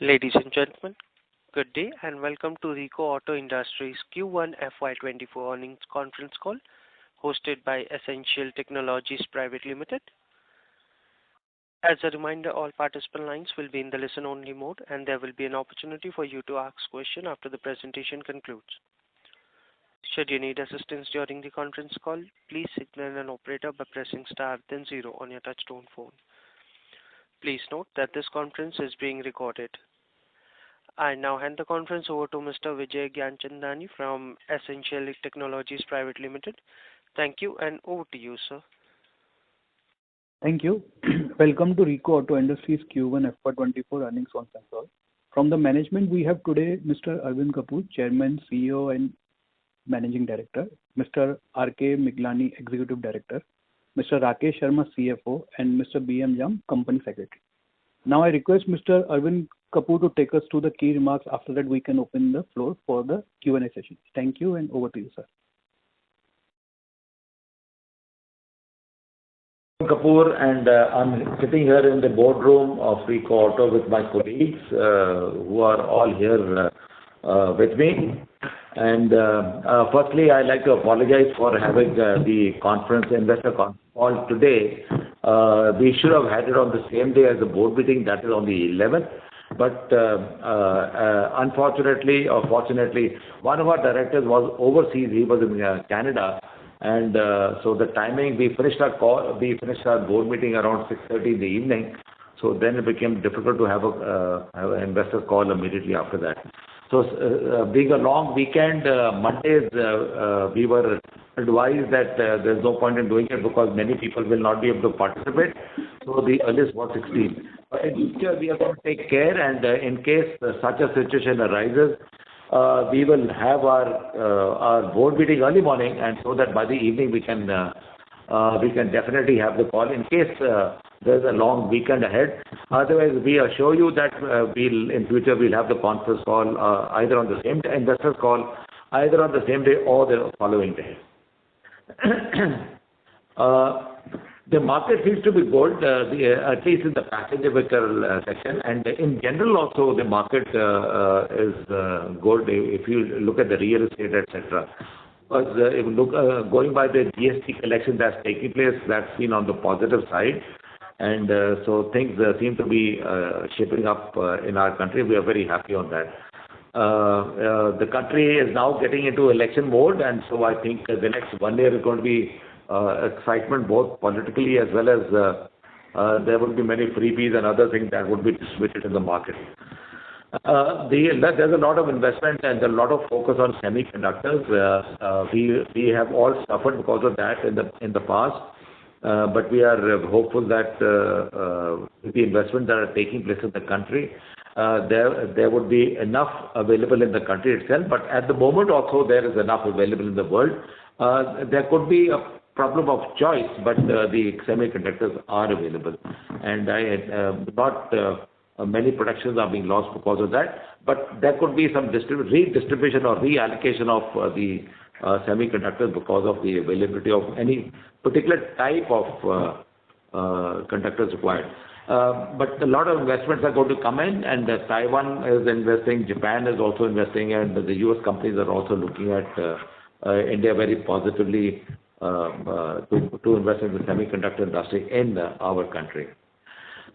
Ladies and gentlemen, good day and welcome to RICO Auto Industries Q1FY24 earnings conference call hosted by Essential Technologies Private Limited. As a reminder, all participant lines will be in the listen-only mode and there will be an opportunity for you to ask questions after the presentation concludes. Should you need assistance during the conference call, please signal an operator by pressing star then 0 on your touchtone phone. Please note that this conference is being recorded. I now hand the conference over to Mr. Vijay Gyanchandani from Essential Technologies Private Limited. Thank you and over to you, sir. Thank you. Welcome to RICO Auto Industries Q1FY24 earnings conference call. From the management, we have today Mr. Arvind Kapoor, Chairman, CEO and Managing Director, Mr. R.K. Miglani, Executive Director, Mr. Rakesh Sharma, CFO, and Mr. B.M. Jam, Company Secretary. Now I request Mr. Arvind Kapoor to take us through the key remarks. After that, we can open the floor for the Q&A session. Thank you and over to you, sir. Kapoor, and I'm sitting here in the boardroom of RICO Auto with my colleagues who are all here with me. And firstly, I'd like to apologize for having the investor conference call today. We should have had it on the same day as the board meeting, that is on the 11th. But unfortunately or fortunately, one of our directors was overseas. He was in Canada. And so the timing, we finished our board meeting around 6:30 in the evening. So then it became difficult to have an investor call immediately after that. So being a long weekend, Mondays, we were advised that there's no point in doing it because many people will not be able to participate. So the earliest was 16th. But in future, we are going to take care, and in case such a situation arises, we will have our board meeting early morning, and so that by the evening we can definitely have the call in case there's a long weekend ahead. Otherwise, we assure you that in future we'll have the conference call either on the same day, investors call either on the same day or the following day. The market seems to be good, at least in the passenger vehicle section, and in general also the market is good if you look at the real estate, etc. Because if you look, going by the GST collection that's taking place, that's been on the positive side, and so things seem to be shaping up in our country. We are very happy on that. The country is now getting into election mode, and so I think the next 1 year is going to be excitement both politically as well as there will be many freebies and other things that would be distributed in the market. There's a lot of investment and a lot of focus on semiconductors. We have all suffered because of that in the past, but we are hopeful that with the investments that are taking place in the country, there would be enough available in the country itself. But at the moment also there is enough available in the world. There could be a problem of choice, but the semiconductors are available, and many productions are being lost because of that. But there could be some redistribution or reallocation of the semiconductors because of the availability of any particular type of conductors required. But a lot of investments are going to come in, and Taiwan is investing, Japan is also investing, and the US companies are also looking at India very positively to invest in the semiconductor industry in our country.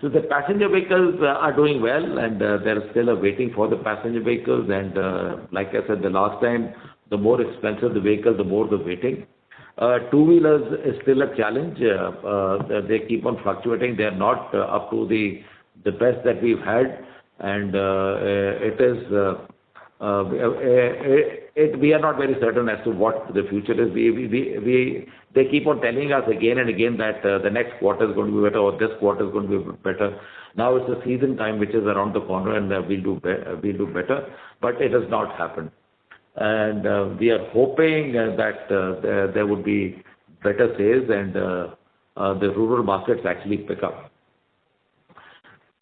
So the passenger vehicles are doing well, and there is still a waiting for the passenger vehicles. And like I said the last time, the more expensive the vehicle, the more the waiting. Two-wheelers is still a challenge. They keep on fluctuating. They are not up to the best that we've had, and we are not very certain as to what the future is. They keep on telling us again and again that the next quarter is going to be better or this quarter is going to be better. Now it's the season time which is around the corner, and we'll do better, but it has not happened. And we are hoping that there would be better sales and the rural markets actually pick up.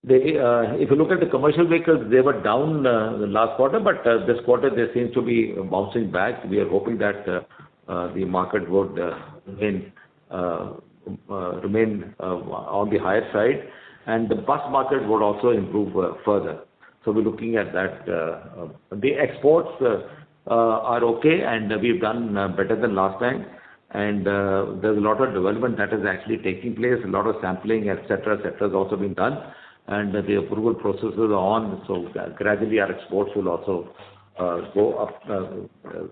If you look at the commercial vehicles, they were down the last quarter, but this quarter they seem to be bouncing back. We are hoping that the market would remain on the higher side, and the bus market would also improve further. So we're looking at that. The exports are okay, and we've done better than last time. And there's a lot of development that is actually taking place. A lot of sampling, etc., has also been done, and the approval processes are on. So gradually, our exports will also go up.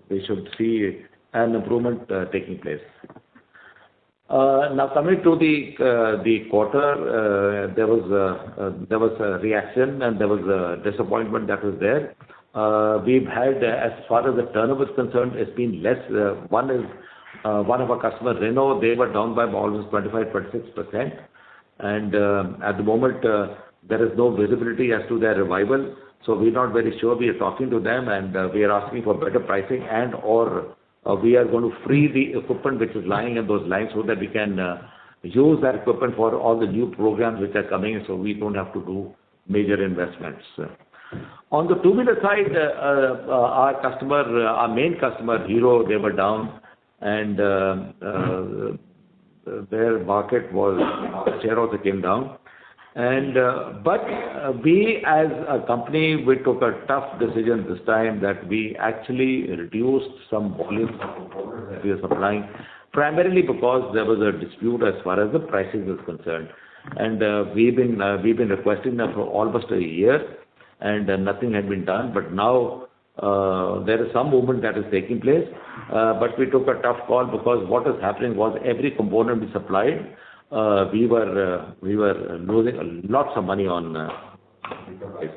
We should see an improvement taking place. Now coming to the quarter, there was a reaction and there was a disappointment that was there. We've had, as far as the turnover is concerned, it's been less. One is one of our customers, Renault, they were down by almost 25-26%, and at the moment there is no visibility as to their revival. So we're not very sure. We are talking to them, and we are asking for better pricing, and or we are going to free the equipment which is lying in those lines so that we can use that equipment for all the new programs which are coming, so we don't have to do major investments. On the two-wheeler side, our customer, our main customer, Hero, they were down, and their market share also came down. And but we as a company, we took a tough decision this time that we actually reduced some volume of components that we are supplying, primarily because there was a dispute as far as the pricing is concerned. And we've been requesting them for almost a year, and nothing had been done. But now there is some movement that is taking place. But we took a tough call, because what is happening was every component we supplied, we were losing lots of money on the price.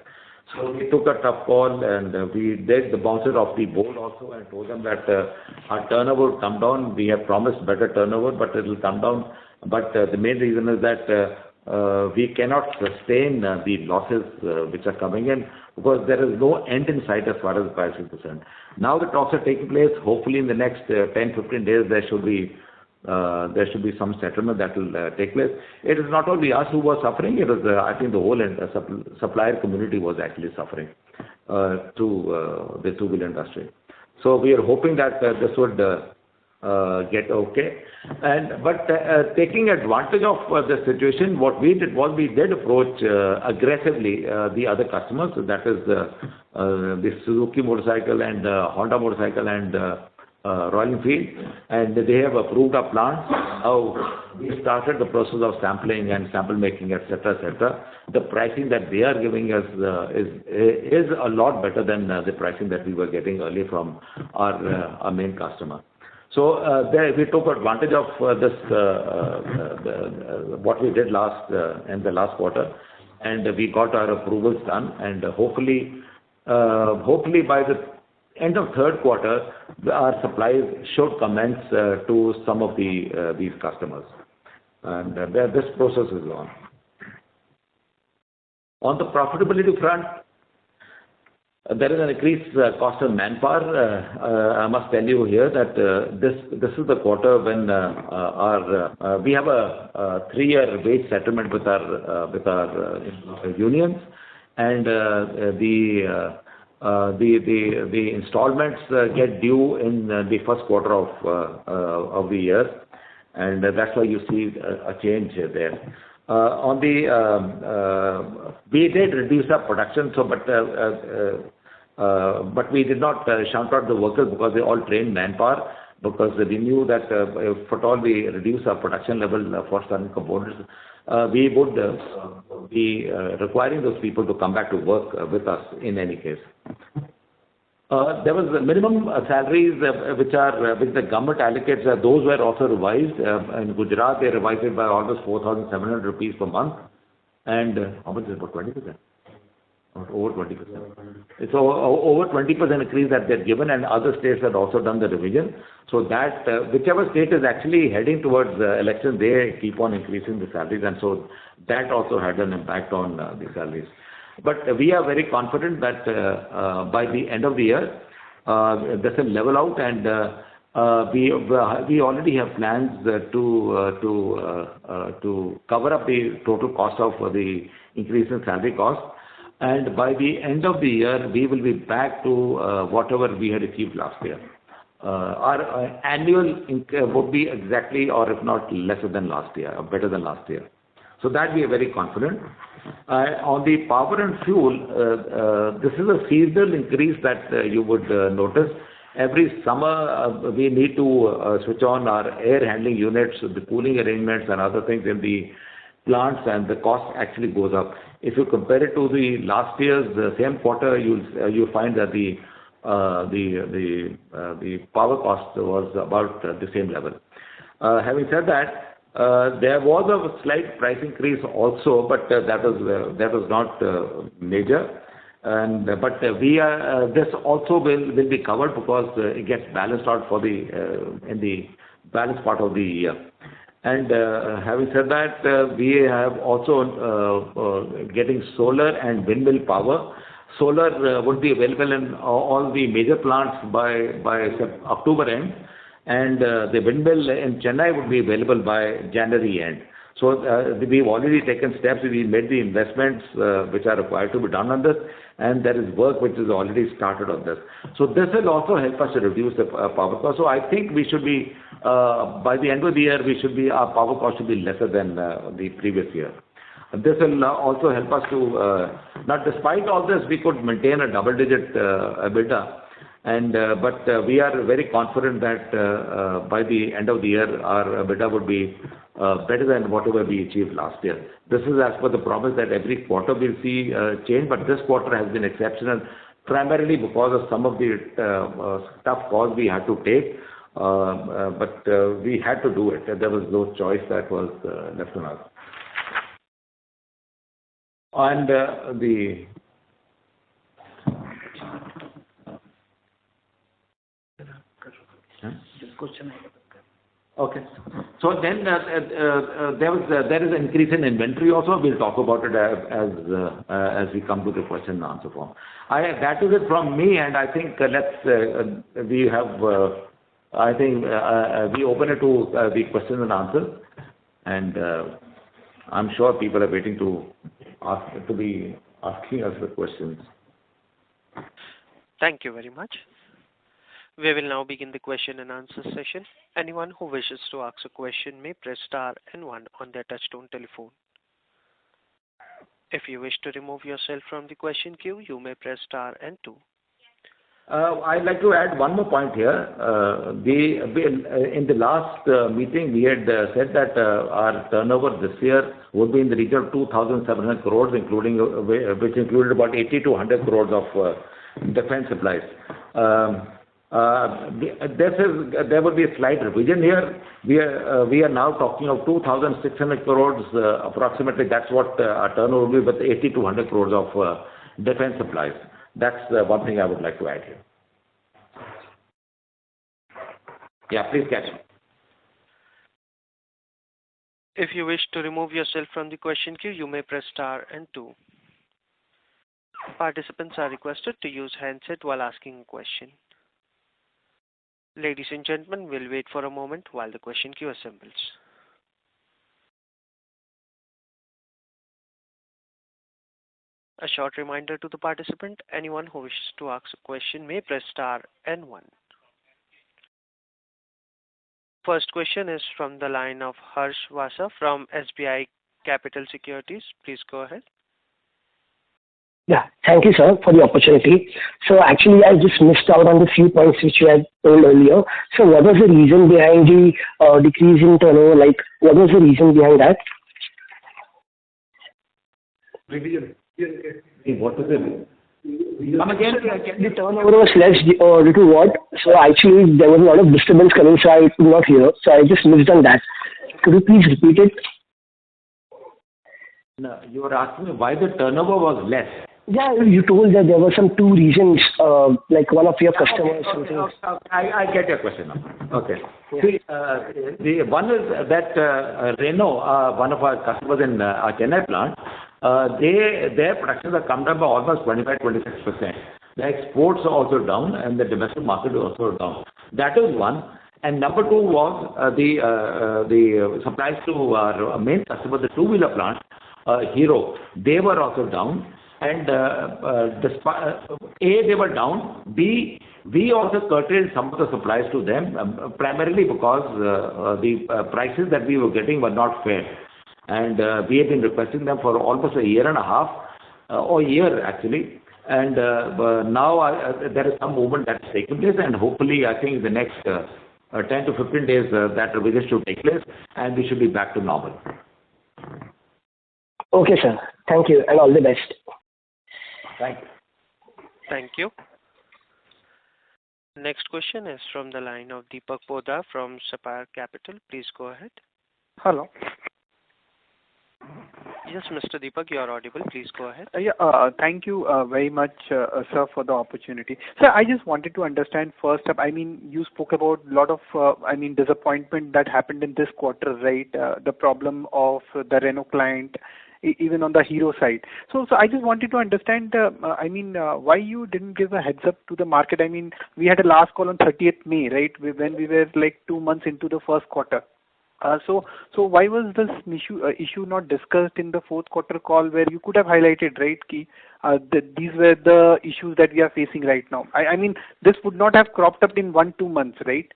So we took a tough call, and we did the bouncer off the board also, and told them that our turnover will come down. We have promised better turnover, but it will come down. But the main reason is that we cannot sustain the losses which are coming in, because there is no end in sight as far as the price is concerned. Now the talks are taking place. Hopefully in the next 10-15 days there should be some settlement that will take place. It is not only us who were suffering. It was I think the whole supplier community was actually suffering to the two-wheeler industry. So we are hoping that this would get okay. But taking advantage of the situation, what we did was we did approach aggressively the other customers. So that is the Suzuki motorcycle and Honda motorcycle and Royal Enfield, and they have approved our plants. Now we started the process of sampling and sample making, etc. The pricing that they are giving us is a lot better than the pricing that we were getting earlier from our main customer. So we took advantage of this what we did in the last quarter, and we got our approvals done, and hopefully by the end of third quarter, our supplies should commence to some of these customers, and this process is on. On the profitability front, there is an increased cost of manpower. I must tell you here that this is the quarter when we have a 3-year wage settlement with our unions, and the installments get due in the first quarter of the year, and that's why you see a change there. We did reduce our production, but we did not shunt out the workers, because they all trained manpower, because we knew that if at all we reduce our production level for certain components, we would be requiring those people to come back to work with us in any case. There was minimum salaries which the government allocates. Those were also revised. In Gujarat, they revised it by almost 4,700 rupees per month. And how much is it? About 20%? Over 20%. So over 20% increase that they're given, and other states had also done the revision. So that whichever state is actually heading towards election, they keep on increasing the salaries, and so that also had an impact on the salaries. But we are very confident that by the end of the year, this will level out, and we already have plans to cover up the total cost of the increase in salary cost. And by the end of the year, we will be back to whatever we had achieved last year. Our annual would be exactly, or if not lesser than last year, or better than last year. So that we are very confident. On the power and fuel, this is a seasonal increase that you would notice. Every summer, we need to switch on our air handling units, the cooling arrangements and other things in the plants, and the cost actually goes up. If you compare it to the last year's same quarter, you'll find that the power cost was about the same level. Having said that, there was a slight price increase also, but that was not major. But this also will be covered because it gets balanced out in the balance part of the year. And having said that, we have also getting solar and windmill power. Solar would be available in all the major plants by October end, and the windmill in Chennai would be available by January end. So we've already taken steps. We made the investments which are required to be done on this, and there is work which is already started on this. So this will also help us to reduce the power cost. So I think we should be, by the end of the year, our power cost should be lesser than the previous year. This will also help us to, not despite all this, we could maintain a double-digit EBITDA. But we are very confident that by the end of the year, our EBITDA would be better than whatever we achieved last year. This is as per the promise that every quarter we'll see change, but this quarter has been exceptional, primarily because of some of the tough calls we had to take. But we had to do it. There was no choice that was left on us. And okay. So then there is an increase in inventory also. We'll talk about it as we come to the question and answer form. That is it from me, and I think we open it to the questions and answers, and I'm sure people are waiting to be asking us the questions. Thank you very much. We will now begin the question and answer session. Anyone who wishes to ask a question may press star and one on their touchtone telephone. If you wish to remove yourself from the question queue, you may press star and two. I'd like to add one more point here. In the last meeting, we had said that our turnover this year would be in the region of 2,700 crores, which included about 80 to 100 crores of defense supplies. There will be a slight revision here. We are now talking of 2,600 crores approximately. That's what our turnover will be, with 80 to 100 crores of defense supplies. That's one thing I would like to add here. Yeah, please catch me. If you wish to remove yourself from the question queue, you may press star and two. Participants are requested to use handset while asking a question. Ladies and gentlemen, we'll wait for a moment while the question queue assembles. A short reminder to the participant, anyone who wishes to ask a question may press star and one. First question is from the line of Harsh Vasa from SBI Capital Securities. Please go ahead. Yeah, thank you, sir, for the opportunity. So actually, I just missed out on the few points which you had told earlier. So what was the reason behind the decrease in turnover? Like, what was the reason behind that? What is it? Come again? The turnover was less due to what? So actually, there was a lot of disturbance coming, so I could not hear. So I just missed on that. Could you please repeat it? No, you were asking me why the turnover was less. Yeah, you told that there were some two reasons, like one of your customers. I get your question now. Okay. Yeah. See, the one is that Renault, one of our customers in our Chennai plant, their productions have come down by almost 25-26%. The exports are also down, and the domestic market is also down. That is one. And number two was the supplies to our main customer, the two-wheeler plant, Hero. They were also down. And they were down. B, we also curtailed some of the supplies to them, primarily because the prices that we were getting were not fair. And we have been requesting them for almost a year and a half, or a year actually. And now there is some movement that's taken place, and hopefully I think the next 10 to 15 days that revision should take place, and we should be back to normal. Okay, sir. Thank you, and all the best. Thank you. Thank you. Next question is from the line of Deepak Poddar from Sapphire Capital. Please go ahead. Hello. Yes, Mr. Deepak, you are audible. Please go ahead. Thank you very much, sir, for the opportunity. Sir, I just wanted to understand first up, I mean, you spoke about a lot of, disappointment that happened in this quarter, right? The problem of the Renault client, even on the Hero side. So I just wanted to understand, why you didn't give a heads up to the market? I mean, we had a last call on 30th May, right? When we were like 2 months into the first quarter. So why was this issue not discussed in the fourth quarter call, where you could have highlighted, right, that these were the issues that we are facing right now? I mean, this would not have cropped up in 1-2 months, right?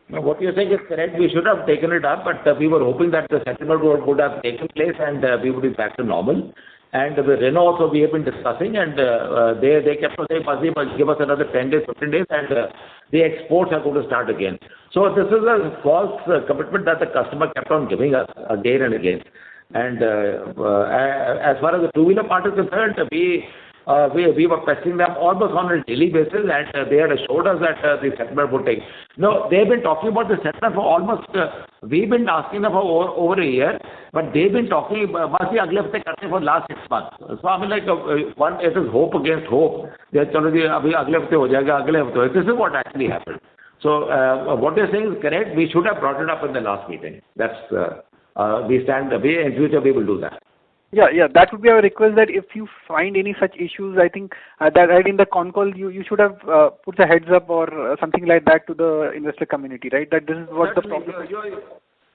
No, what you're saying is correct. We should have taken it up, but we were hoping that the settlement would have taken place and we would be back to normal. And with Renault also we have been discussing, and they kept on saying, give us another 10 days, 15 days, and the exports are going to start again. So this is a false commitment that the customer kept on giving us again and again. And as far as the two-wheeler part is concerned, we were pressing them almost on a daily basis, and they had assured us that the settlement would take. No, they've been talking about the settlement for almost, we've been asking them for over a year, but they've been talking, must be agle hafte karte for last 6 months. So I mean, like, it is hope against hope. They're telling you, abhi agle hafte ho jayega, agle hafte ho. This is what actually happened. So what they're saying is correct. We should have brought it up in the last meeting. That's, in future we will do that. Yeah, that would be our request, that if you find any such issues, I think that right in the con call you should have put the heads up or something like that to the investor community, right? That this is what Certainly, the problem is.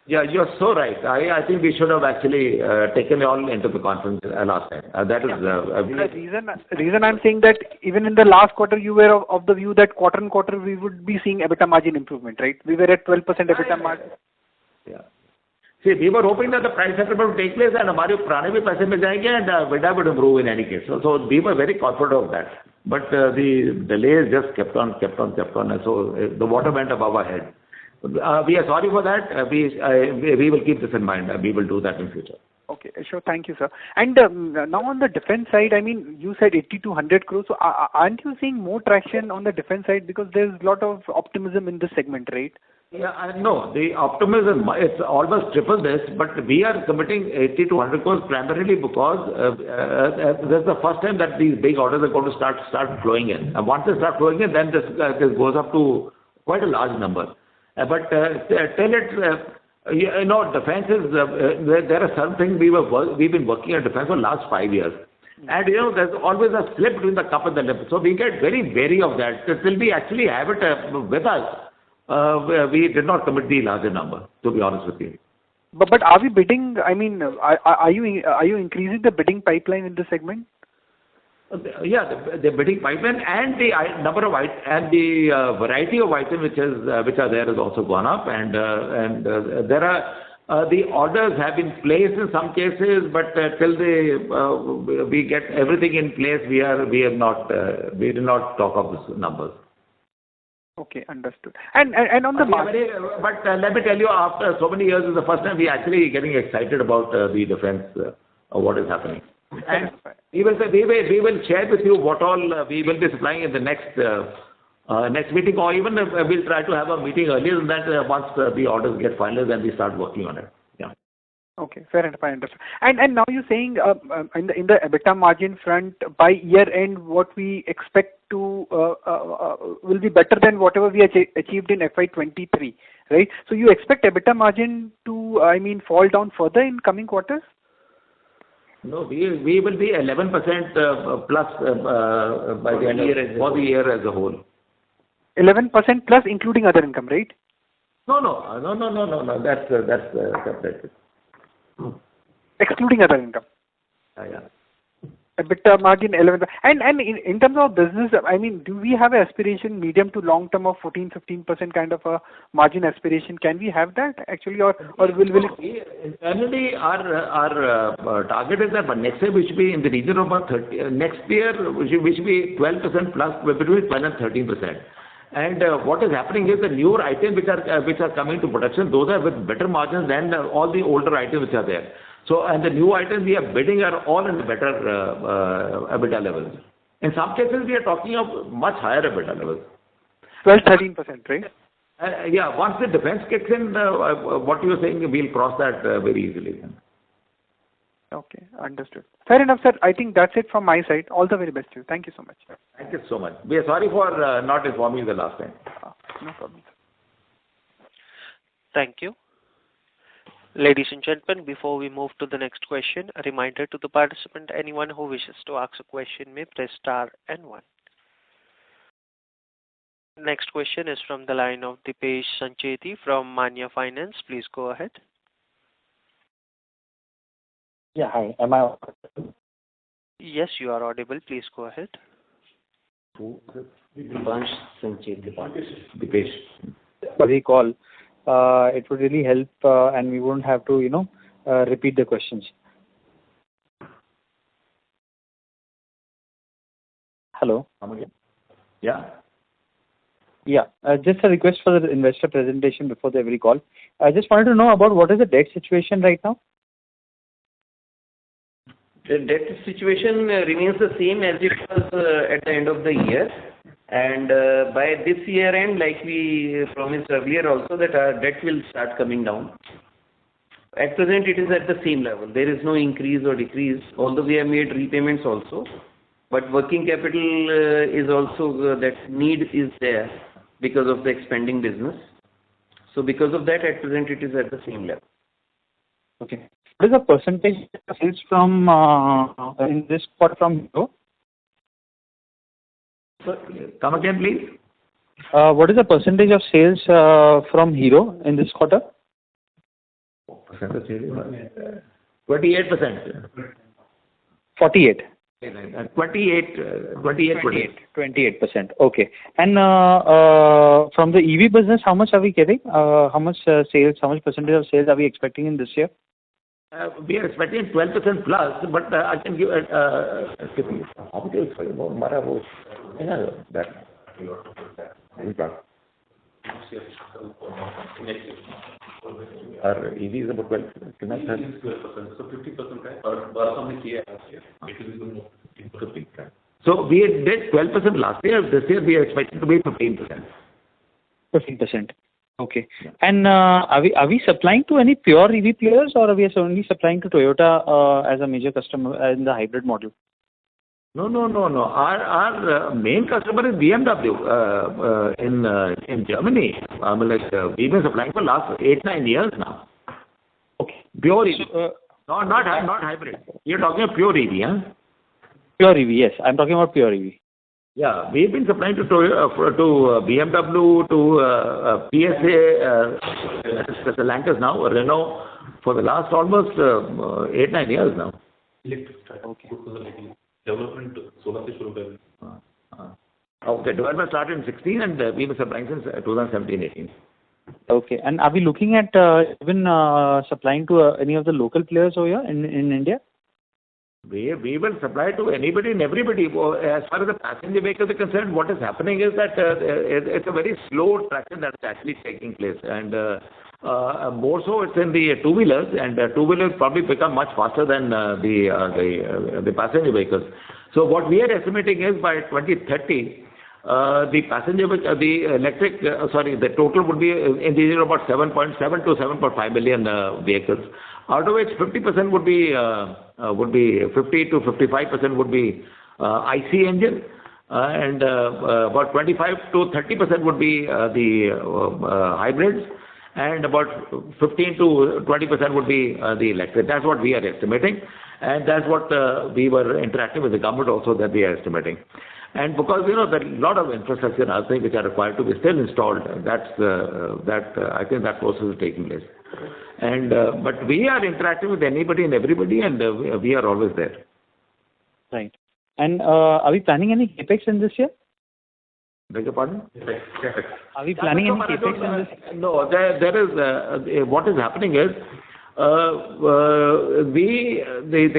You're so right. I think we should have actually taken it all into the conference last time. That is the reason I'm saying that even in the last quarter you were of the view that quarter on quarter we would be seeing EBITDA margin improvement, right? We were at 12% EBITDA margin. Yeah. See, we were hoping that the price settlement would take place and हमारे पुराने भी पैसे मिल जाएंगे and EBITDA would improve in any case. So we were very confident of that. But the delays just kept on, and so the water went above our head. We are sorry for that. We will keep this in mind. We will do that in future. Okay, sure. Thank you, sir. And now on the defense side, I mean, you said 80 to 100 crores. So aren't you seeing more traction on the defense side, because there's a lot of optimism in this segment, right? Yeah, I know. The optimism, it's almost triple this, but we are committing 80 to 100 crores primarily because this is the first time that these big orders are going to start flowing in. And once they start flowing in, then this goes up to quite a large number. But till it, defense is, there are certain things we've been working on defense for the last 5 years. And there's always a slip between the cup and the lip. So we get very wary of that. Till we actually have it with us, we did not commit the larger number, to be honest with you. But are we bidding? I mean, are you increasing the bidding pipeline in this segment? Yeah, the bidding pipeline and the number of and the variety of items which are there has also gone up, and there are the orders have been placed in some cases, but till we get everything in place, we did not talk of these numbers. Okay, understood. And on the market, but let me tell you, after so many years, is the first time we actually getting excited about the defense of what is happening. And we will share with you what all we will be supplying in the next meeting, or even we'll try to have a meeting earlier than that once the orders get finalized and we start working on it. Yeah. Okay, fair enough. I understand. And now you're saying in the EBITDA margin front, by year end, what we expect to will be better than whatever we achieved in FY23, right? So you expect EBITDA margin to, fall down further in coming quarters? No, we will be 11% plus by the end for the year as a whole. 11% plus including other income, right? No. That's separate. Excluding other income. Yeah. EBITDA margin 11. And in terms of business, I mean, do we have an aspiration medium to long term of 14-15% kind of a margin aspiration? Can we have that actually, or will it? Internally, our target is that by next year we should be in the region of about 30. Next year we should be 12% plus, between 12 and 13%. And what is happening is the newer items which are coming to production, those are with better margins than all the older items which are there. So, and the new items we are bidding are all in the better EBITDA levels. In some cases, we are talking of much higher EBITDA levels. 12-13%, right? Yeah, once the defense kicks in, what you are saying, we'll cross that very easily. Okay, understood. Fair enough, sir. I think that's it from my side. All the very best to you. Thank you so much. Thank you so much. We are sorry for not informing you the last time. No problem. Thank you. Ladies and gentlemen, before we move to the next question, a reminder to the participant, anyone who wishes to ask a question may press star and 1. Next question is from the line of Dipesh Sancheti from Manya Finance. Please go ahead. Yeah, hi. Am I audible? Yes, you are audible. Please go ahead. Dipesh Sancheti. Dipesh. For the call, it would really help, and we won't have to, repeat the questions. Hello. Come again? Yeah. Yeah, just a request for the investor presentation before every call. I just wanted to know about what is the debt situation right now? The debt situation remains the same as it was at the end of the year. And by this year end, like we promised earlier also, that our debt will start coming down. At present, it is at the same level. There is no increase or decrease, although we have made repayments also. But working capital is also, that need is there because of the expanding business. So because of that, at present, it is at the same level. Okay. What is the percentage of sales from in this quarter from Hero? Come again, please. What is the percentage of sales from Hero in this quarter? 28%. 48. 28%. Okay. And from the EV business, how much are we getting? How much sales, how much percentage of sales are we expecting in this year? We are expecting 12% plus, but I can give how much is that? Our EV is about 12%. So 50%. So we did 12% last year. This year we are expecting to be 15%. 15%. Okay. Yeah. And are we supplying to any pure EV players, or are we only supplying to Toyota as a major customer in the hybrid model? No. Our main customer is BMW in Germany. We've been supplying for last 8-9 years now. Okay. Pure EV. Not hybrid. You're talking of pure EV, huh? Pure EV, yes. I'm talking about pure EV. Yeah, we've been supplying to BMW, to PSA, Stellantis now, Renault, for the last almost 8-9 years now. Okay. Okay, development started in 16 and we've been supplying since 2017-18. Okay, and are we looking at even supplying to any of the local players over here in India? We will supply to anybody and everybody. As far as the passenger vehicles are concerned, what is happening is that it's a very slow traction that's actually taking place. And more so it's in the two-wheelers, and two-wheelers probably become much faster than the passenger vehicles. So what we are estimating is by 2030, the total would be in the region of about 7.7 to 7.5 million vehicles. Out of which 50% would be 50 to 55% would be IC engine, and about 25 to 30% would be the hybrids, and about 15 to 20% would be the electric. That's what we are estimating, and that's what we were interacting with the government also, that we are estimating. And because there are a lot of infrastructure and other things which are required to be still installed, I think that process is taking place. And but we are interacting with anybody and everybody, and we are always there. Right. And are we planning any capex in this year? Beg your pardon? CapEx. Are we planning any capex in this? No, there is, what is happening is, the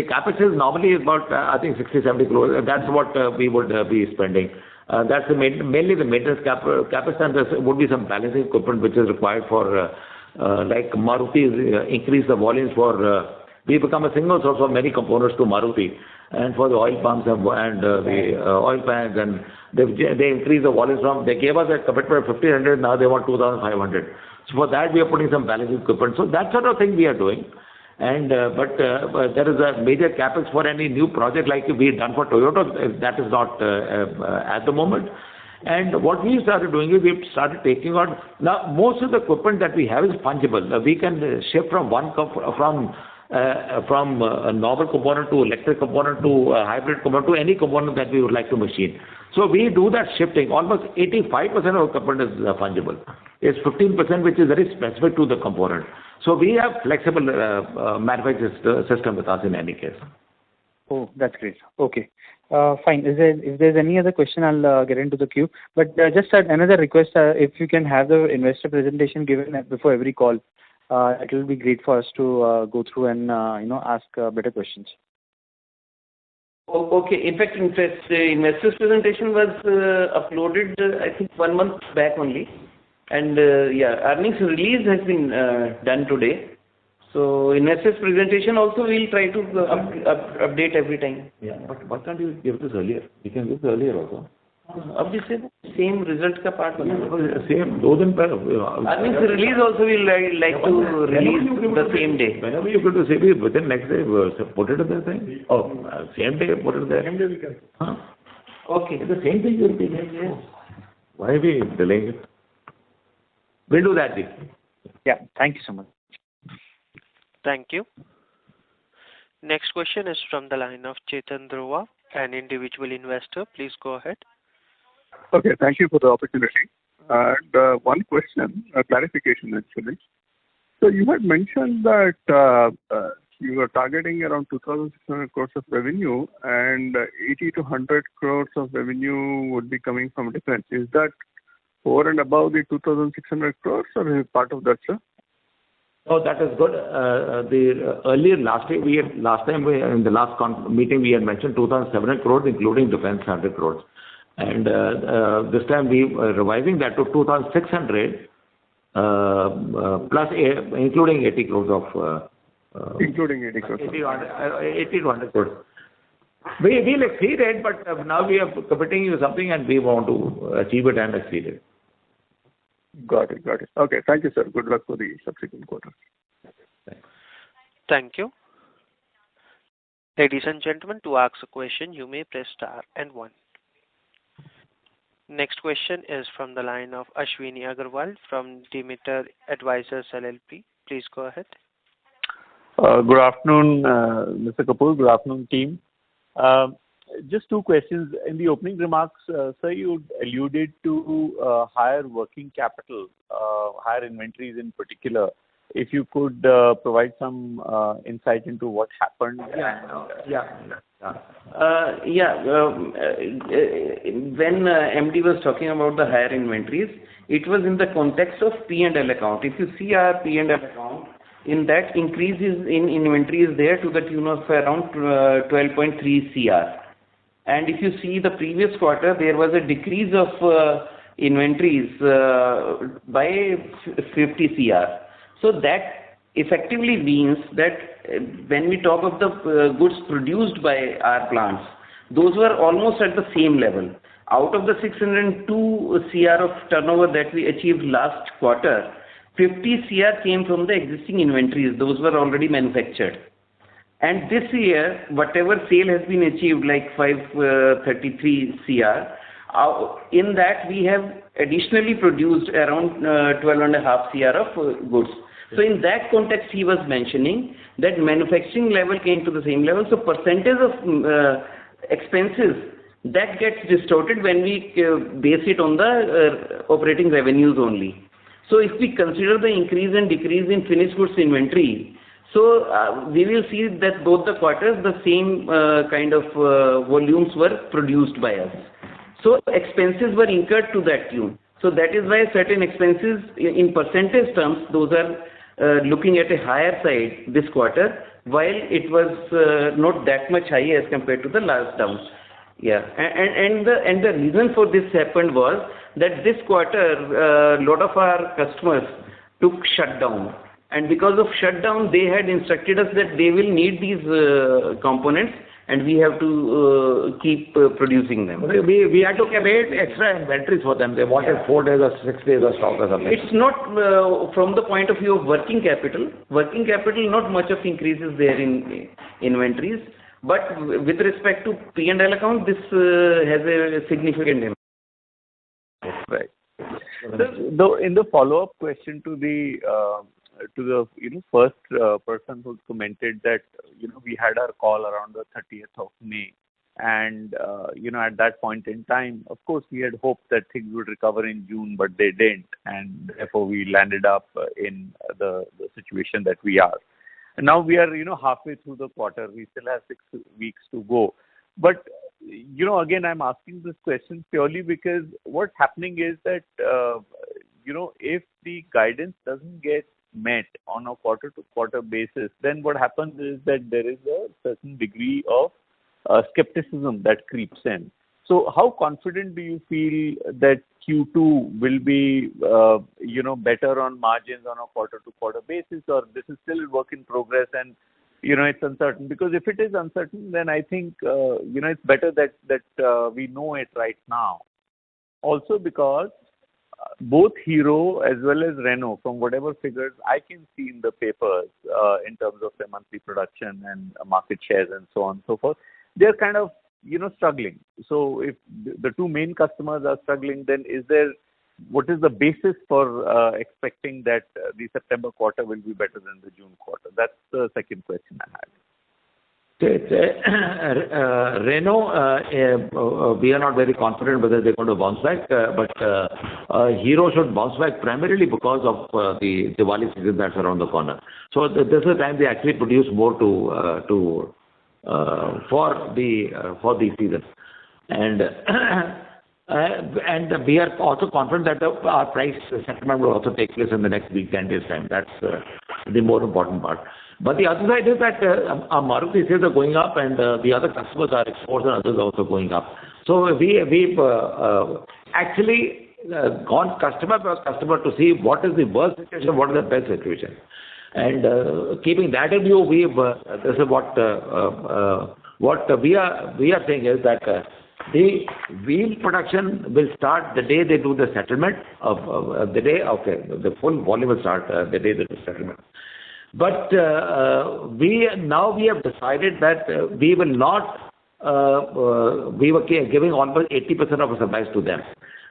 CapEx is normally about, I think 60-70 crores. That's what we would be spending. That's mainly the maintenance CapEx, and there would be some balancing equipment which is required for, like Maruti increase the volumes for, we become a single source of many components to Maruti, and for the oil pumps and the oil pans, and they increase the volumes from, they gave us a commitment of 1,500, now they want 2,500. So for that we are putting some balancing equipment. So that sort of thing we are doing. And but there is a major capex for any new project like we done for Toyota. That is not at the moment. And what we started doing is we started taking on, now most of the equipment that we have is fungible. We can shift from a normal component to electric component to a hybrid component to any component that we would like to machine. So we do that shifting. Almost 85% of equipment is fungible. It's 15% which is very specific to the component. So we have flexible manufacturing system with us in any case. Oh, that's great. Okay. Fine. If there's any other question, I'll get into the queue. But just another request, if you can have the investor presentation given before every call, it will be great for us to go through and ask better questions. Okay. In fact, the investors presentation was uploaded, I think 1 month back only. And earnings release has been done today. So investors presentation also we'll try to update every time. Yeah, but why can't you give this earlier? You can give this earlier also. Obviously, same result ka part. Same, those in earnings release also we'll like to release the same day. Whenever you go to say within next day, put it in the thing. Oh, same day, put it there. Same day we can. Huh? Okay. It's the same thing you'll be doing. Yes. Why are we delaying it? We'll do that, Ji. Yeah, thank you so much. Thank you. Next question is from the line of Chetan Dhruva, an individual investor. Please go ahead. Okay, thank you for the opportunity. And one question, a clarification actually. So you had mentioned that you were targeting around 2,600 crores of revenue and 80 to 100 crores of revenue would be coming from defense. Is that over and above the 2,600 crores or is it part of that, sir? Oh, that is good. Earlier last time in the last meeting we had mentioned 2,700 crores including defense 100 crores. And this time we are revising that to 2,600 plus including 80 crores of... including 80 crores. 80 to 100 crores. We'll exceed it, but now we are committing you something and we want to achieve it and exceed it. Got it. Okay, thank you, sir. Good luck for the subsequent quarter. Thank you. Ladies and gentlemen, to ask a question, you may press star and 1. Next question is from the line of Ashwini Agarwal from Demeter Advisors LLP. Please go ahead. Good afternoon, Mr. Kapoor. Good afternoon, team. Just two questions. In the opening remarks, sir, you alluded to higher working capital, higher inventories in particular. If you could provide some insight into what happened. When MD was talking about the higher inventories, it was in the context of P&L account. If you see our P&L account, in that increase in inventory is there to the tune of around 12.3 CR. And if you see the previous quarter, there was a decrease of inventories by 50 CR. So that effectively means that when we talk of the goods produced by our plants, those were almost at the same level. Out of the 602 CR of turnover that we achieved last quarter, 50 CR came from the existing inventories. Those were already manufactured. And this year, whatever sale has been achieved, like 533 CR, in that we have additionally produced around 12.5 CR of goods. So in that context, he was mentioning that manufacturing level came to the same level. So percentage of expenses, that gets distorted when we base it on the operating revenues only. So if we consider the increase and decrease in finished goods inventory, So we will see that both the quarters, the same kind of volumes were produced by us. So expenses were incurred to that tune. So that is why certain expenses in percentage terms, those are looking at a higher side this quarter, while it was not that much high as compared to the last down. Yeah, and the reason for this happened was that this quarter, a lot of our customers took shutdown. And because of shutdown, they had instructed us that they will need these components, and we have to keep producing them. We had to create extra inventories for them. They wanted 4 days or 6 days of stock or something. It's not from the point of view of working capital. Working capital, not much of increase is there in inventories. But with respect to P&L account, this has a significant impact. Right. So, in the follow-up question to the first person who commented that we had our call around the 30th of May, and at that point in time, of course, we had hoped that things would recover in June, but they didn't, and therefore we landed up in the situation that we are. And now we are halfway through the quarter. We still have 6 weeks to go. But again, I'm asking this question purely because what's happening is that if the guidance doesn't get met on a quarter-to-quarter basis, then what happens is that there is a certain degree of skepticism that creeps in. So how confident do you feel that Q2 will be better on margins on a quarter-to-quarter basis, or this is still a work in progress and it's uncertain? Because if it is uncertain, then I think it's better that we know it right now. Also because both Hero as well as Renault, from whatever figures I can see in the papers in terms of their monthly production and market shares and so on and so forth, they're kind of struggling. So if the two main customers are struggling, then what is the basis for expecting that the September quarter will be better than the June quarter? That's the second question I had. Renault, we are not very confident whether they're going to bounce back, but Hero should bounce back primarily because of the Diwali season that's around the corner. So this is the time they actually produce more for the season, and we are also confident that our price settlement will also take place in the next week, 10 days time. That's the more important part. But the other side is that our Maruti sales are going up, and the other customers, our exports and others, are also going up. So we've actually gone customer by customer to see what is the worst situation, what is the best situation. And keeping that in view, this is what we are saying is that the wheel production will start the day they do the settlement of the day. Okay, the full volume will start the day they do settlement. But we have decided that we will not. We were giving almost 80% of our supplies to them,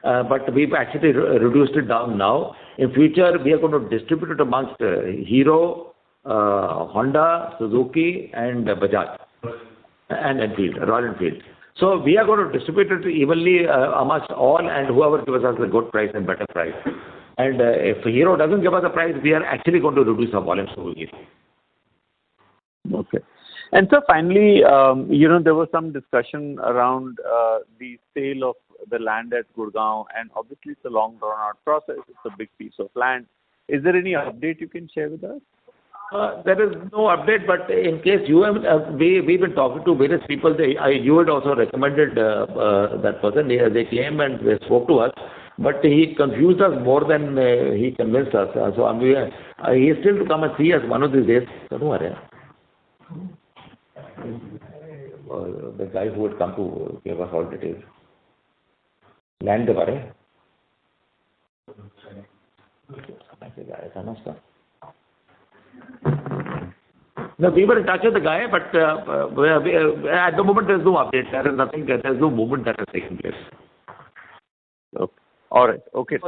but we've actually reduced it down now. In future, we are going to distribute it amongst Hero, Honda, Suzuki, and Bajaj, and Royal Enfield. So we are going to distribute it evenly amongst all, and whoever gives us a good price and better price. And if Hero doesn't give us a price, we are actually going to reduce our volumes to Hero. Okay. And so finally, there was some discussion around the sale of the land at Gurgaon, and obviously it's a long drawn-out process. It's a big piece of land. Is there any update you can share with us? There is no update, but in case we've been talking to various people. You had also recommended that person. They came and they spoke to us, but he confused us more than he convinced us. So he is still to come and see us one of these days. The guy who would come to give us all details. Land the bare. No, we were in touch with the guy, but at the moment there's no update. There is nothing. There's no movement that has taken place. Okay. All right. Okay.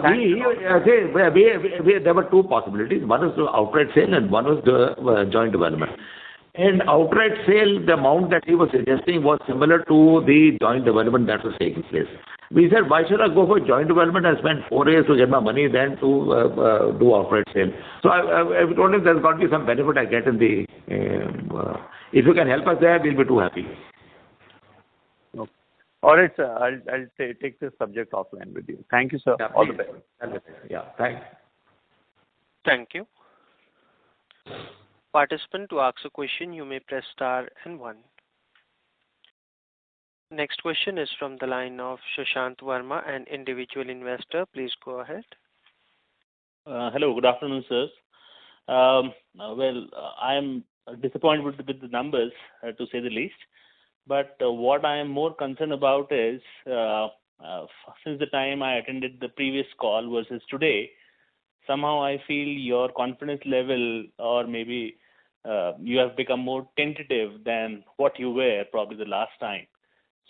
There were two possibilities. One was the outright sale, and one was the joint development. In outright sale, the amount that he was suggesting was similar to the joint development that was taking place. We said, why should I go for joint development and spend 4 years to get my money than to do outright sale? So I told him there's got to be some benefit I get in the. If you can help us there, we'll be too happy. Okay. All right, sir. I'll take this subject offline with you. Thank you, sir. Yeah, all the best. Yeah, thanks. Thank you. Participant, to ask a question, you may press star and 1. Next question is from the line of Sushant Verma, an individual investor. Please go ahead. Hello, good afternoon, sirs. I am disappointed with the numbers, to say the least. But what I am more concerned about is, since the time I attended the previous call versus today, somehow I feel your confidence level, or maybe you have become more tentative than what you were probably the last time.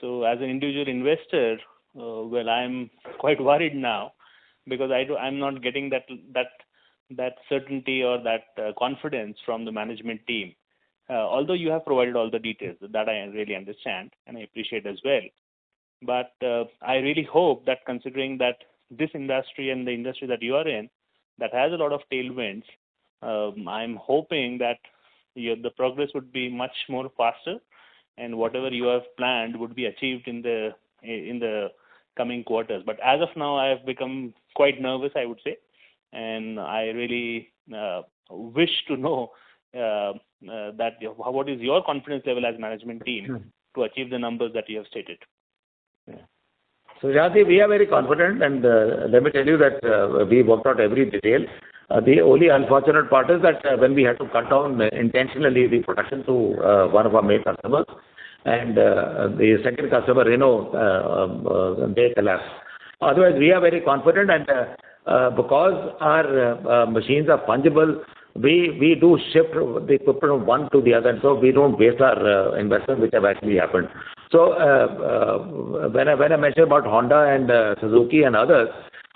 So as an individual investor, I'm quite worried now, because I'm not getting that certainty or that confidence from the management team. Although you have provided all the details, that I really understand and I appreciate as well. But I really hope that, considering that this industry and the industry that you are in, that has a lot of tailwinds, I'm hoping that the progress would be much more faster, and whatever you have planned would be achieved in the coming quarters. But as of now, I have become quite nervous, I would say, and I really wish to know that what is your confidence level as management team to achieve the numbers that you have stated. So, Jati, we are very confident, and let me tell you that we worked out every detail. The only unfortunate part is that when we had to cut down intentionally the production to one of our main customers, and the second customer, they collapsed. Otherwise, we are very confident, and because our machines are fungible, we do shift the equipment from one to the other, and so we don't waste our investments, which have actually happened. So when I mentioned about Honda and Suzuki and others,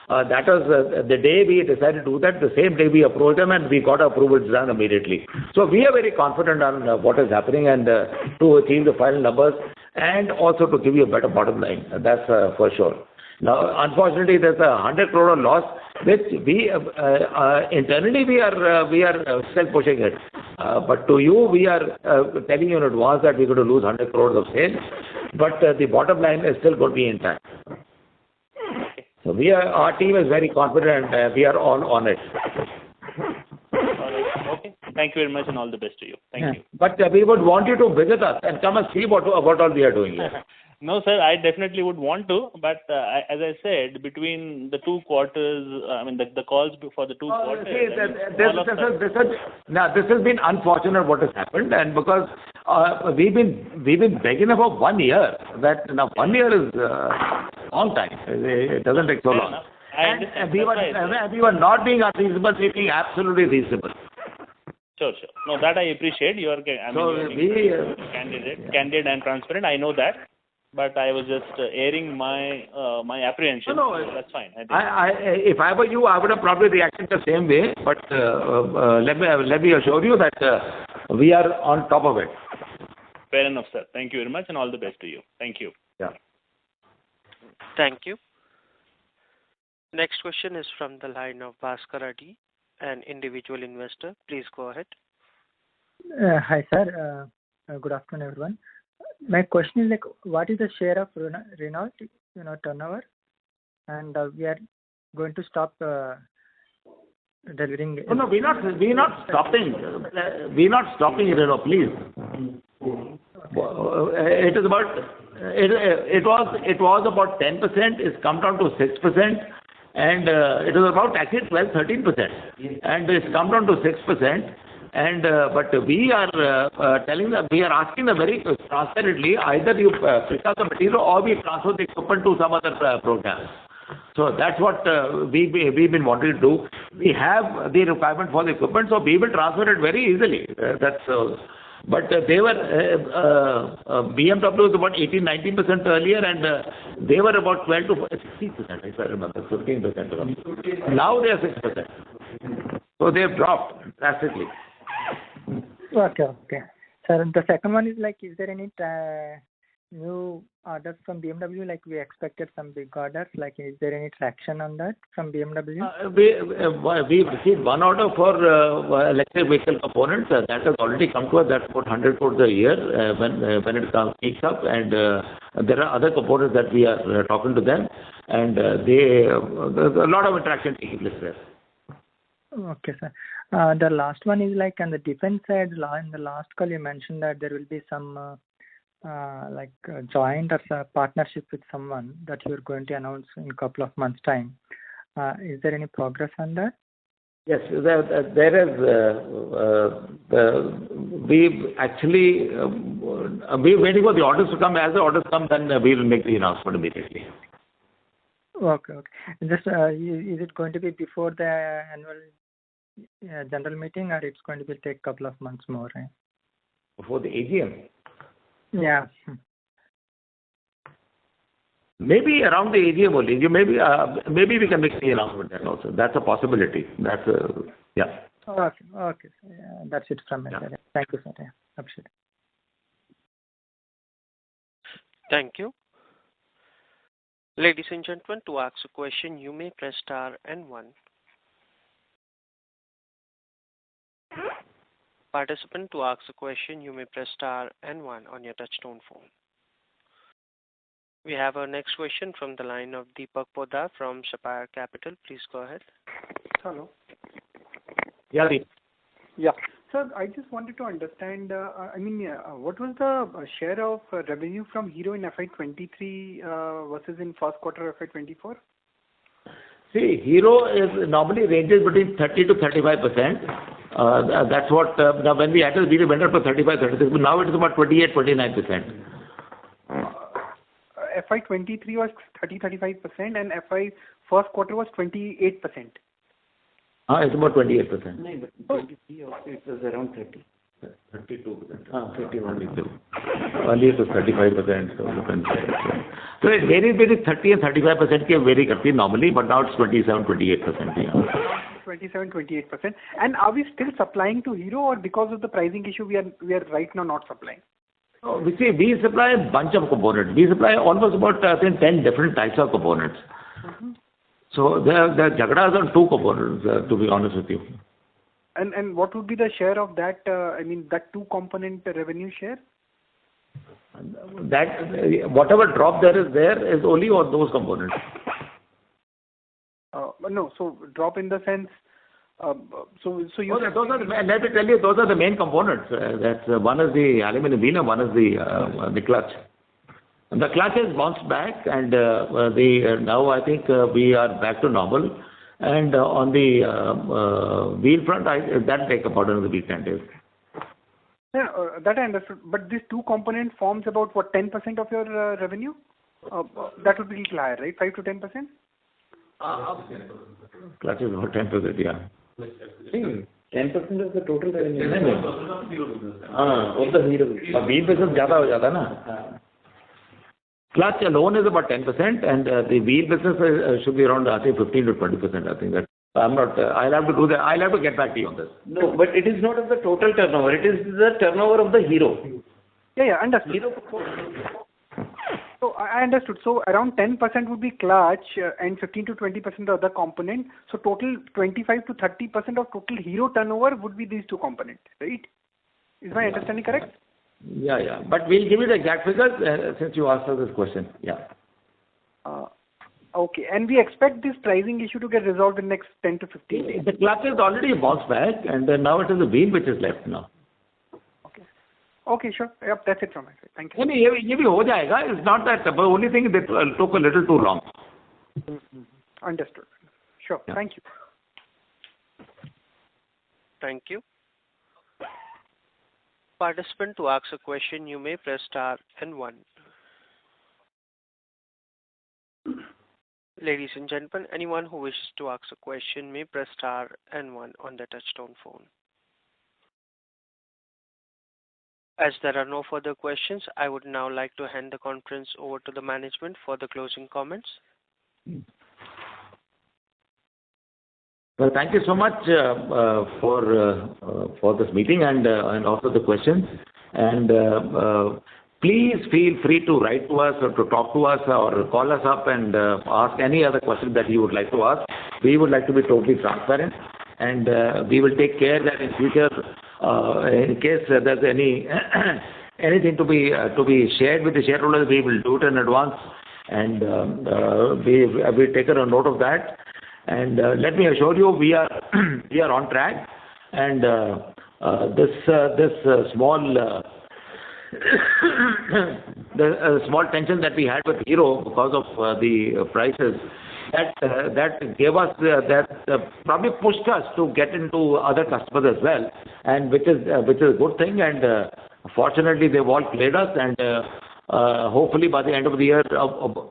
that was the day we decided to do that. The same day we approached them, and we got approval done immediately. So we are very confident on what is happening, and to achieve the final numbers, and also to give you a better bottom line. That's for sure. Now, unfortunately, there's 100 crore loss, which we internally we are still pushing it. But to you, we are telling you in advance that we're going to lose 100 crores of sales, but the bottom line is still going to be intact. So our team is very confident, and we are all on it. All right. Okay. Thank you very much, and all the best to you. Thank you. But we would want you to visit us and come and see what all we are doing here. No, sir, I definitely would want to, but as I said, between the 2 quarters, the calls for the 2 quarters. This has been unfortunate what has happened, and because we've been begging for 1 year. That now 1 year is a long time. It doesn't take so long. And we were not being unreasonable, we being absolutely reasonable. Sure. No, that I appreciate. You are candid and transparent. I know that. But I was just airing my apprehension. No, so that's fine. If I were you, I would have probably reacted the same way. But let me assure you that we are on top of it. Fair enough, sir. Thank you very much, and all the best to you. Thank you. Yeah. Thank you. Next question is from the line of Bhaskar Adi, an individual investor. Please go ahead. Hi, sir. Good afternoon, everyone. My question is what is the share of Renault, turnover, and we are going to stop delivering. No, we're not stopping. We're not stopping Renault, please. It is about. It was about 10%. It's come down to 6%, and it was about actually 12-13%, and it's come down to 6%. And but we are telling them, we are asking them very transparently, either you pick up the material or we transfer the equipment to some other program. So that's what we've been wanting to do. We have the requirement for the equipment, so we will transfer it very easily. But they were BMW was about 18-19% earlier, and they were about 12 to 16%, if I remember, 15%. Now they are 6%. So they have dropped drastically. Okay. Sir, the second one is like, is there any new orders from BMW? Like we expected some big orders. Like, is there any traction on that from BMW? We received one order for electric vehicle components. That has already come to us. That's about 100 crores a year when it peaks up. And there are other components that we are talking to them. And there's a lot of interaction taking place there. Okay, sir. The last one is like on the defense side. In the last call, you mentioned that there will be some joint or partnership with someone that you are going to announce in a couple of months' time. Is there any progress on that? Yes, there is. We're waiting for the orders to come. As the orders come, then we will make the announcement immediately. Okay. Just is it going to be before the annual general meeting, or it's going to be take a couple of months more? Right? Before the AGM? Yeah. Maybe around the AGM only. Maybe we can make the announcement then also. That's a possibility. Yeah. Okay. Yeah, that's it from my side. Thank you, sir. Yeah, appreciate it. Thank you. Ladies and gentlemen, to ask a question, you may press star and 1. Participant, to ask a question, you may press star and 1 on your touchtone phone. We have our next question from the line of Deepak Poddar from Sapphire Capital. Please go ahead. Hello. Yeah, Deep. Yeah. Sir, I just wanted to understand, what was the share of revenue from Hero in FY23 versus in first quarter FY24? See, Hero is normally ranges between 30 to 35%. That's what, now when we had we went up to 35, 36, but now it is about 28, 29%. FY23 was 30-35% and FY first quarter was 28%. It's about 28%. No, but 23 also it was around 30. 32%. 31. Earlier it was 35%. So it varies between 30 and 35% can vary normally, but now it's 27, 28%. Yeah. 27, 28%. And are we still supplying to Hero, or because of the pricing issue we are right now not supplying? We supply a bunch of components. We supply almost about 10 different types of components. Mm-hmm. So the jagda is on 2 components, to be honest with you. And what would be the share of that, that 2 component revenue share? That whatever drop there is only on those components. No, so drop in the sense, you... Let me tell you, those are the main components. One is the aluminum wheel and one is the clutch. The clutch has bounced back, and now I think we are back to normal. And on the wheel front, that take about another week, 10 days. Yeah, that I understood. But these 2 components forms about, 10% of your revenue? That would be little higher, right? 5 to 10%? Clutch is about 10%, yeah. 10% of the total revenue. Of the wheel business ज़्यादा हो जाता ना. Clutch alone is about 10%, and the wheel business should be around, I think, 15 to 20%. I think that I'm not. I'll have to do that. I'll have to get back to you on this. No, but it is not of the total turnover. It is the turnover of the Hero. Yeah, understood. Hero. So I understood. So around 10% would be clutch and 15 to 20% the other component. So total 25 to 30% of total Hero turnover would be these 2 components, right? Is my understanding correct? Yeah. But we'll give you the exact figures since you asked us this question. Yeah. Okay. And we expect this pricing issue to get resolved in next 10 to 15 days. The clutch is already bounced back, and now it is the wheel which is left now. Okay, sure. Yep, that's it from my side. Thank you. ये भी हो जाएगा. It's not that. The only thing that took a little too long. Understood. Sure. Yeah. Thank you. Thank you. Participant, to ask a question, you may press star and 1. Ladies and gentlemen, anyone who wishes to ask a question may press star and 1 on their touchtone phone. As there are no further questions, I would now like to hand the conference over to the management for the closing comments. Well, thank you so much for this meeting and also the questions. And please feel free to write to us or to talk to us or call us up and ask any other question that you would like to ask. We would like to be totally transparent, and we will take care that in future, in case there's anything to be shared with the shareholders, we will do it in advance, and we've taken a note of that. And let me assure you, we are we are on track, and this small the small tension that we had with Hero because of the prices, that gave us probably pushed us to get into other customers as well, and which is a good thing. And fortunately, they've all cleared us, and hopefully by the end of the year,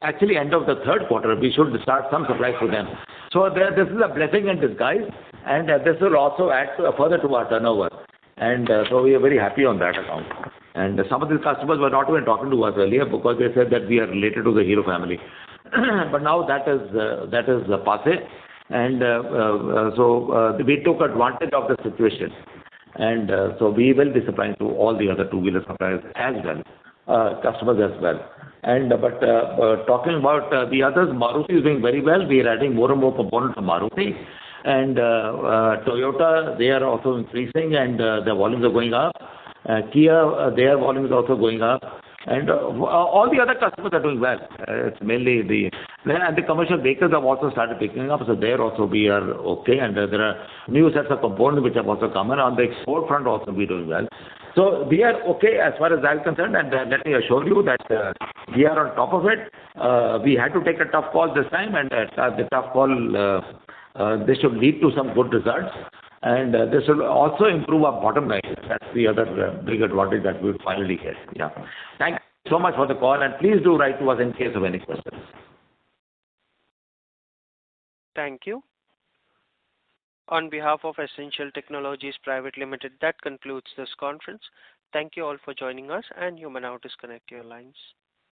actually end of the third quarter, we should start some supplies to them. So this is a blessing in disguise, and this will also add further to our turnover. And so we are very happy on that account. And some of these customers were not even talking to us earlier because they said that we are related to the Hero family. But now that is passé, and so we took advantage of the situation, and so we will be supplying to all the other two-wheeler suppliers as well, customers as well. And but talking about the others, Maruti is doing very well. We are adding more and more components to Maruti, and Toyota, they are also increasing, and their volumes are going up. Kia, their volume is also going up, and all the other customers are doing well. It's mainly the commercial vehicles have also started picking up, so there also we are okay, and there are new sets of components which have also come in. On the export front also we are doing well. So we are okay as far as that is concerned, and let me assure you that we are on top of it. We had to take a tough call this time, and the tough call, this should lead to some good results. And this will also improve our bottom line. That's the other big advantage that we will finally get. Yeah. Thank you so much for the call, and please do write to us in case of any questions. Thank you. On behalf of Essential Technologies Private Limited, that concludes this conference. Thank you all for joining us, and you may now disconnect your lines.